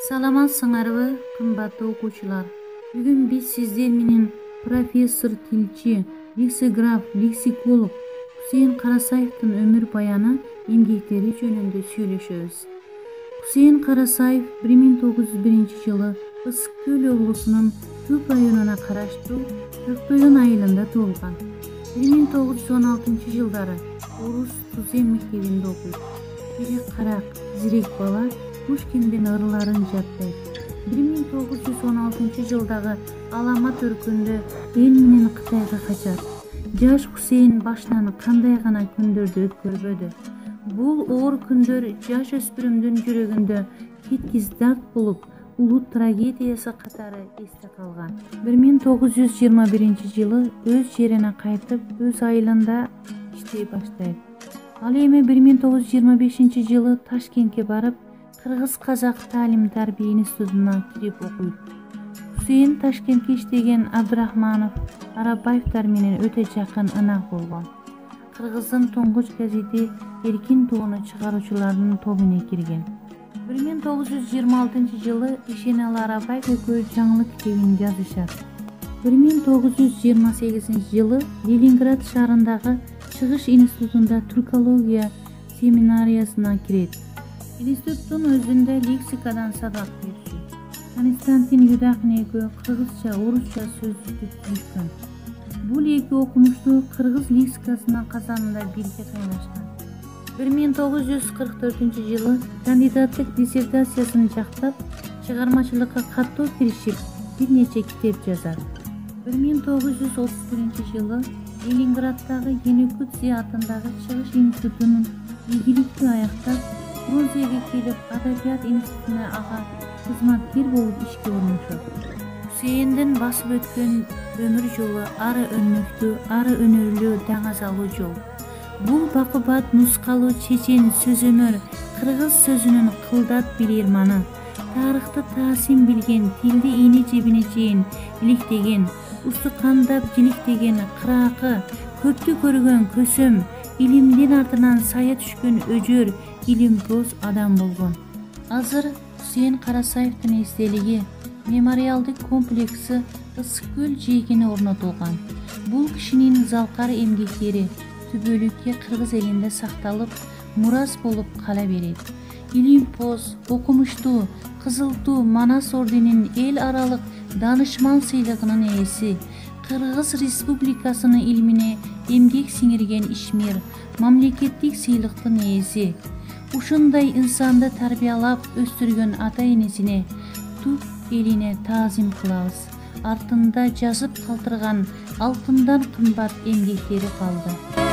Саламатсыңарбы, кымбаттуу окуучулар. Бүгүн биз сиздер менен профессор, тилчи, лексикограф, лексиколог Хусейин Карасаевдин өмүр баяны эмгектери жөнүндө сүйлөшөбүз. Хусейин Карасаев 1901 Ысык көл облусунун Түп районуна караштуу Токтоюн айылында туулган. 1916 жылдары Орус Тузем мектебинде окуйт. Бири карак, зирек бала Пушкиндин ырларын жаттайт. 1916 жылдагы Аламат өркүндө эл менен Кытайга качат. Жаш Хусейин башынан кандай гана күндөрдү өткөрбөдү. Бул оор күндөр жаш өспүрүмдүн жүрөгүндө кеткиз дарт болуп, улуу трагедиясы катары эсте калган. 1921 жылы өз жерине кайтып, өз айылында иштей баштайт. Ал эми 1925 жылы Ташкентке барып, Кыргыз-Казак таалим-тарбия институтуна кирип окуйт. Хусейин Ташкентке иштеген Абдрахманов, Арабаевдер менен өтө жакын ынак болгон. Кыргыздын туңгуч газети Эркин тууну чыгаруучулардын тобуна кирген. 1926 жылы Ишеналы Арабаев экөө жаңылык китебин жазышат. 1928 жылы Ленинград шаарындагы Чыгыш институтунда түркология семинариясына кирет. Институттун өзүндө лексикадан сабак берчү. Константин Юдахин экөө кыргызча, орусча сөздүктү түзүшкөн. Бул эки окумуштуу кыргыз лексикасынын казанында бирге кайнашкан. 1944 жылы кандидаттык диссертациясын жактап, чыгармачылыкка катуу киришип, бир нече китеп жазат. 1931 жылы Ленинграддагы Енекутси атындагы Чыгыш институтунун ийгиликтүү аяктап, Грузияга келип, Адабият институтуна ага кызматкер болуп ишке орношот. Хусейиндин басып өткөн өмүр жолу ары өнөктүү, ары өнөрлүү, даңазалуу жол. Бул бакубат нускалуу чечен сөз өмөр, кыргыз сөзүнүн кылдат билирманы, тарыхты таасим билген, тилди ийне жебине чейин иликтеген, устукандап жиликтеген, кыраакы, көптү көргөн көсөм, илимдин артынан сая түшкөн өжөр, илимпоз адам болгон. Азыр Хусейин Карасаевдин эстелиги мемориалдык комплекси Ысык көл жээгине орнотулган. Бул кишинин залкар эмгектери түбөлүккө кыргыз элинде сакталып, мурас болуп кала берет. Илимпоз, окумуштуу, Кызыл-туу Манас орденин эл аралык данышман сыйлыгынын ээси, Кыргыз Республикасынын илимине эмгек сиңирген ишмер, мамлекеттик сыйлыктын ээси. Ушундай инсанды тарбиялап өстүргөн ата-энесине, Түп элине таазим кылабыз. Артында жазып калтырган алтындан кымбат эмгектери калды.